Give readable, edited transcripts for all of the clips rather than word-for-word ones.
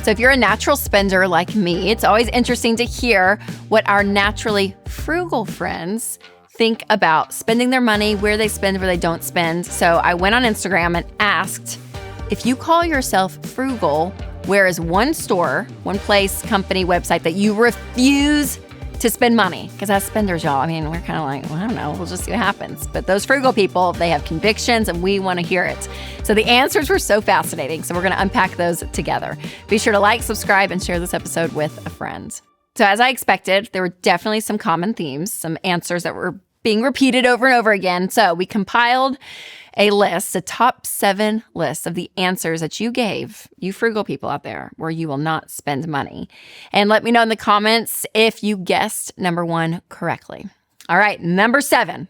So if you're a natural spender like me, it's always interesting to hear what our naturally frugal friends think about spending their money, where they spend, where they don't spend. So I went on Instagram and asked, if you call yourself frugal, where is one store, one place, company, website that you refuse to spend money? Because as spenders, y'all, I mean, we're kind of like, well, I don't know, we'll just see what happens. But those frugal people, they have convictions and we want to hear it. So the answers were so fascinating. So we're going to unpack those together. Be sure to like, subscribe, and share this episode with a friend. So as I expected, there were definitely some common themes, some answers that were being repeated over and over again. So we compiled a list, a top 7 list of the answers that you gave, you frugal people out there, where you will not spend money. And let me know in the comments if you guessed number 1 correctly. All right, number 7.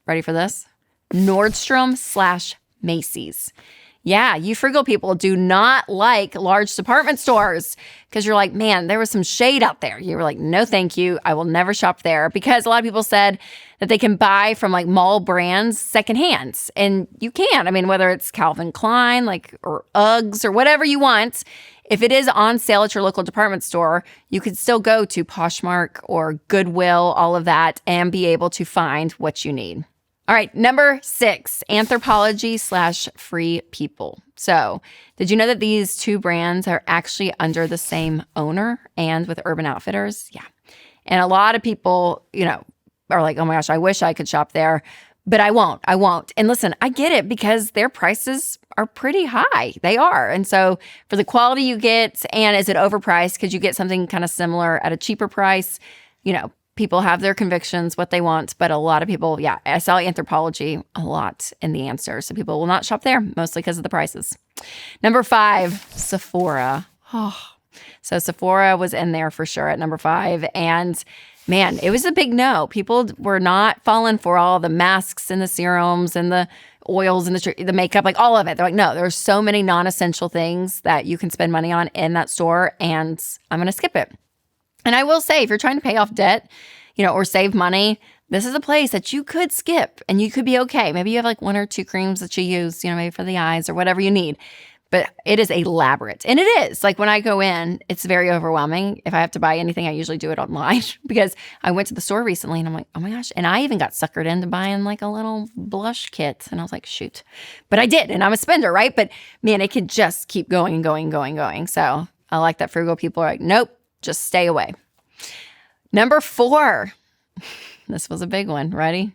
Ready for this? Nordstrom/Macy's. Yeah, you frugal people do not like large department stores because you're like, man, there was some shade out there. You were like, no, thank you. I will never shop there, because a lot of people said that they can buy from like mall brands secondhand. And you can. I mean, whether it's Calvin Klein, or Uggs or whatever you want, if it is on sale at your local department store, you could still go to Poshmark or Goodwill, all of that, and be able to find what you need. All right, number 6, Anthropologie/Free People. So did you know that these 2 brands are actually under the same owner and with Urban Outfitters? Yeah. And a lot of people, are like, oh my gosh, I wish I could shop there, but I won't. And listen, I get it, because their prices are pretty high. They are. And so for the quality you get, and is it overpriced? Could you get something kind of similar at a cheaper price? People have their convictions, what they want, but a lot of people, I saw Anthropologie a lot in the answer. So people will not shop there, mostly because of the prices. Number 5, Sephora. So Sephora was in there for sure at number 5. And man, it was a big no. People were not falling for all the masks and the serums and the oils and the makeup, like all of it. They're like, no, there's so many non-essential things that you can spend money on in that store, and I'm going to skip it. And I will say, if you're trying to pay off debt, or save money, this is a place that you could skip and you could be okay. Maybe you have like 1 or 2 creams that you use, maybe for the eyes or whatever you need. But it is elaborate. And it is. Like when I go in, it's very overwhelming. If I have to buy anything, I usually do it online, because I went to the store recently and I'm like, oh my gosh. And I even got suckered into buying like a little blush kit. And I was like, shoot. But I did. And I'm a spender, right? But man, it could just keep going and going and going and going. So I like that frugal people are like, nope. Just stay away. Number 4. This was a big one. Ready?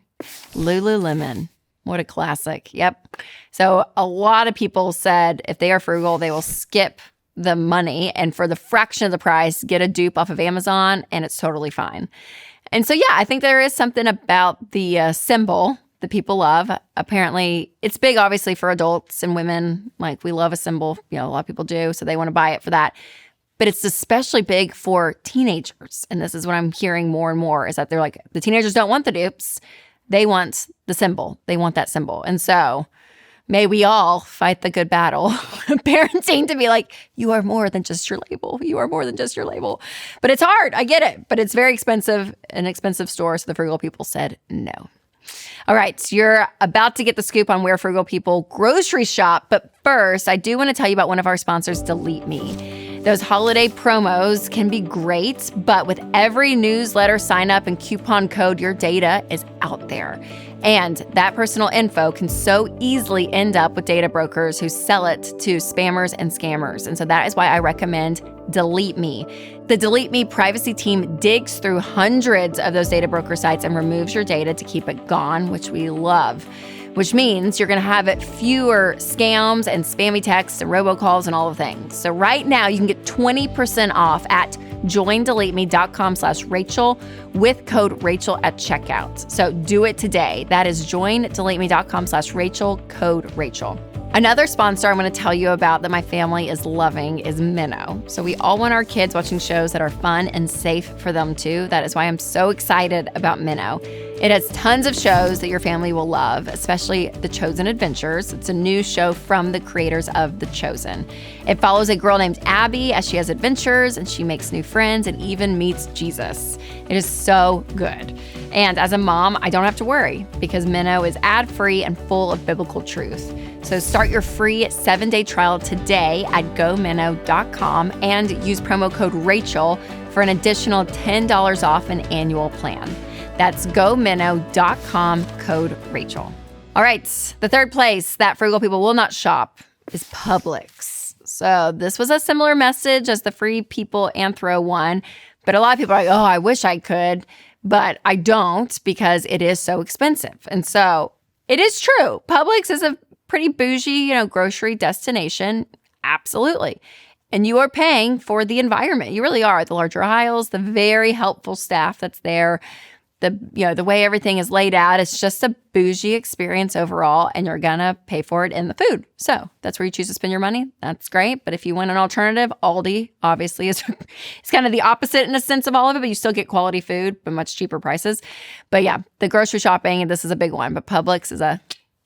Lululemon. What a classic. Yep. So a lot of people said if they are frugal, they will skip the money, and for the fraction of the price, get a dupe off of Amazon, and it's totally fine. And so, I think there is something about the symbol that people love. Apparently, it's big, obviously, for adults and women. Like, we love a symbol. A lot of people do, so they want to buy it for that. But it's especially big for teenagers. And this is what I'm hearing more and more, is that they're like, the teenagers don't want the dupes. They want the symbol. They want that symbol. And so may we all fight the good battle parenting to be like, you are more than just your label. You are more than just your label. But it's hard. I get it. But it's very expensive, an expensive store. So the frugal people said no. All right, so you're about to get the scoop on where frugal people grocery shop. But first, I do want to tell you about one of our sponsors, Delete Me. Those holiday promos can be great, but with every newsletter sign up and coupon code, your data is out there. And that personal info can so easily end up with data brokers who sell it to spammers and scammers. And so that is why I recommend Delete Me. The Delete Me privacy team digs through hundreds of those data broker sites and removes your data to keep it gone, which we love. Which means you're going to have fewer scams and spammy texts and robocalls and all the things. So right now you can get 20% off at joindeleteme.com/Rachel with code Rachel at checkout. So do it today. That is joindeleteme.com/Rachel, code Rachel. Another sponsor I'm going to tell you about that my family is loving is Minnow. So we all want our kids watching shows that are fun and safe for them too. That is why I'm so excited about Minnow. It has tons of shows that your family will love, especially The Chosen Adventures. It's a new show from the creators of The Chosen. It follows a girl named Abby as she has adventures and she makes new friends and even meets Jesus. It is so good. And as a mom, I don't have to worry because Minnow is ad-free and full of biblical truth. So start your free 7-day trial today at gominnow.com and use promo code Rachel for an additional $10 off an annual plan. That's gominnow.com, code Rachel. All right, the third place that frugal people will not shop is Publix. So this was a similar message as the Free People Anthro one, but a lot of people are like, oh, I wish I could, but I don't because it is so expensive. And so it is true. Publix is a pretty bougie, grocery destination. Absolutely. And you are paying for the environment. You really are. The larger aisles, the very helpful staff that's there, the way everything is laid out. It's just a bougie experience overall, and you're gonna pay for it in the food. So that's where you choose to spend your money. That's great. But if you want an alternative, Aldi obviously is it's kind of the opposite in a sense of all of it, but you still get quality food, but much cheaper prices. But yeah, the grocery shopping, and this is a big one, but Publix is a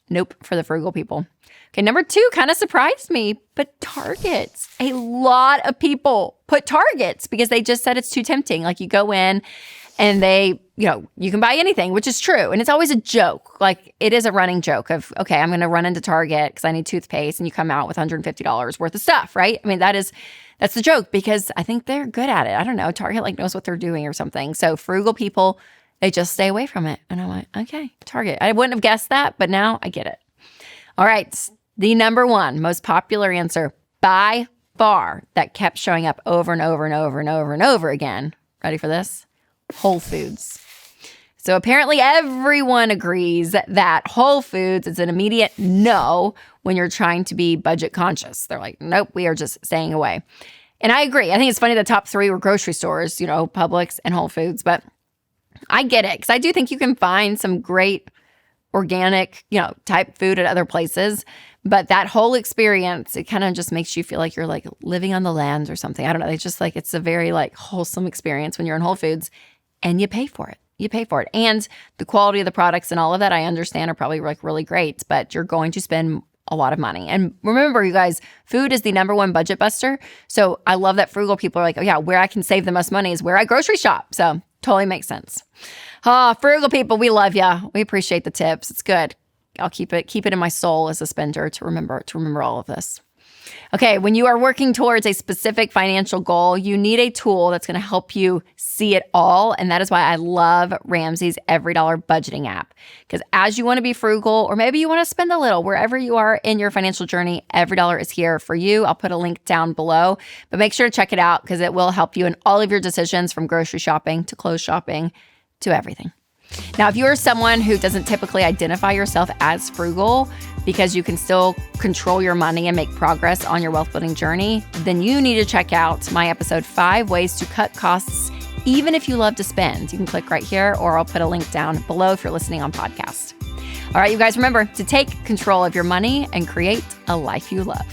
nope for the frugal people. Okay, number 2 kind of surprised me, but Targets. A lot of people put Targets because they just said it's too tempting. Like you go in and they, you can buy anything, which is true. And it's always a joke. Like it is a running joke of, okay, I'm going to run into Target because I need toothpaste, and you come out with $150 worth of stuff, right? I mean, that's the joke because I think they're good at it. I don't know. Target knows what they're doing or something. So frugal people, they just stay away from it. And I'm like, okay, Target. I wouldn't have guessed that, but now I get it. All right. The number 1 most popular answer by far that kept showing up over and over and over and over and over again. Ready for this? Whole Foods. So apparently everyone agrees that Whole Foods is an immediate no when you're trying to be budget conscious. They're like, nope, we are just staying away. And I agree. I think it's funny the top 3 were grocery stores, Publix and Whole Foods, but I get it because I do think you can find some great organic, type food at other places. But that whole experience, it kind of just makes you feel like you're like living on the land or something. I don't know. It's just like, it's a very like wholesome experience when you're in Whole Foods and you pay for it. You pay for it. And the quality of the products and all of that, I understand, are probably like really great, but you're going to spend a lot of money. And remember, you guys, food is the number 1 budget buster. So I love that frugal people are like, oh yeah, where I can save the most money is where I grocery shop. So totally makes sense. Frugal people, we love you. We appreciate the tips. It's good. I'll keep it in my soul as a spender to remember all of this. Okay, when you are working towards a specific financial goal, you need a tool that's going to help you see it all. And that is why I love Ramsey's Every Dollar Budgeting app. Because as you want to be frugal, or maybe you want to spend a little, wherever you are in your financial journey, Every Dollar is here for you. I'll put a link down below, but make sure to check it out because it will help you in all of your decisions, from grocery shopping to clothes shopping to everything. Now, if you are someone who doesn't typically identify yourself as frugal because you can still control your money and make progress on your wealth building journey, then you need to check out my episode 5 Ways to Cut Costs Even If You Love to Spend. You can click right here, or I'll put a link down below if you're listening on podcast. All right, you guys, remember to take control of your money and create a life you love.